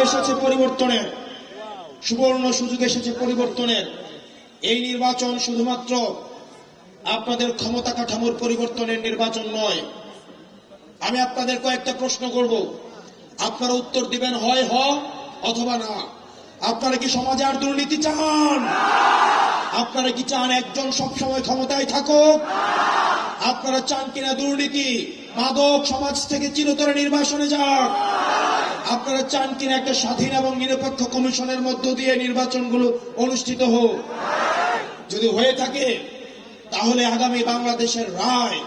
এসেছে পরিবর্তনের, সুবর্ণ সুযোগ এসেছে পরিবর্তনের। এই নির্বাচন শুধুমাত্র আপনাদের ক্ষমতা কাঠামোর পরিবর্তনের নির্বাচন নয়। আমি আপনাদের কয়েকটা প্রশ্ন করব, আপনারা উত্তর দিবেন হয় হ অথবা না। আপনারা কি সমাজে আর দুর্নীতি চান? আপনারা কি চান একজন সবসময় ক্ষমতায় থাকুক? আপনারা চান কিনা দুর্নীতি মাদক সমাজ থেকে চিরতরে নির্বাসনে যাক? আপনারা চান কিনা একটা স্বাধীন এবং নিরপেক্ষ কমিশনের মধ্য দিয়ে নির্বাচনগুলো অনুষ্ঠিত হোক? যদি হয়ে থাকে তাহলে আগামী বাংলাদেশের রায়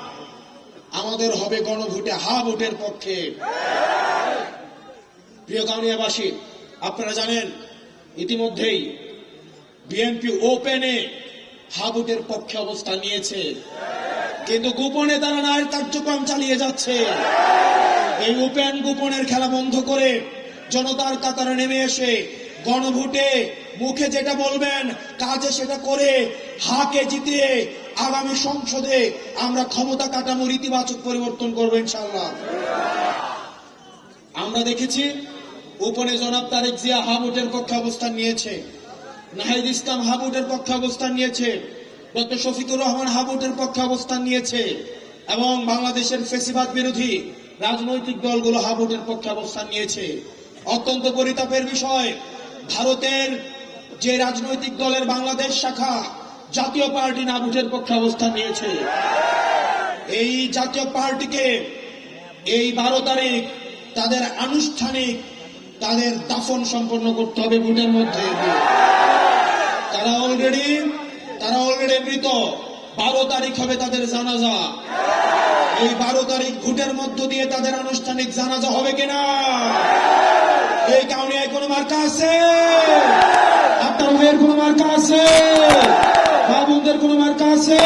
আমাদের হবে গণভোটে হা ভোটের পক্ষে। প্রিয় কাউনিয়াবাসী, আপনারা জানেন ইতিমধ্যেই বিএনপি ওপেনে হা ভোটের পক্ষে অবস্থান নিয়েছে, কিন্তু গোপনে তারা নায়ের কার্যক্রম চালিয়ে যাচ্ছে। এই ওপেন গোপনের খেলা বন্ধ করে জনতার কাতারে নেমে এসে গণভোটে মুখে যেটা বলবেন কাজে সেটা করে হাকে জিতিয়ে আগামী সংসদে আমরা ক্ষমতা কাঠামোর ইতিবাচক পরিবর্তন করবো ইনশাআল্লাহ। আমরা দেখেছি ওপেনে জনাব তারেক জিয়া হা ভোটের পক্ষে অবস্থান নিয়েছে, নাহিদ ইসলাম হা ভোটের পক্ষে অবস্থান নিয়েছে, ডক্টর শফিকুর রহমান হা ভোটের পক্ষে অবস্থান নিয়েছে, এবং বাংলাদেশের ফ্যাসিবাদ বিরোধী রাজনৈতিক দলগুলো হা ভোটের পক্ষে অবস্থান নিয়েছে। অত্যন্ত পরিতাপের বিষয়, ভারতের যে রাজনৈতিক দলের বাংলাদেশ শাখা জাতীয় পার্টি না ভোটের পক্ষে অবস্থান নিয়েছে। এই জাতীয় পার্টিকে এই 12 তারিখ তাদের আনুষ্ঠানিক তাদের দাফন সম্পন্ন করতে হবে ভোটের মধ্যে। তারা অলরেডি মৃত। 12 তারিখ হবে তাদের জানাজা। এই 12 তারিখ ভোটের মধ্য দিয়ে তাদের আনুষ্ঠানিক জানাজা হবে কিনা? এই কাউনিয়ায় কোনো মার্কা আছে? আপনার ভাইয়ের কোনো মার্কা আছে? মা বোনদের কোনো মার্কা আছে?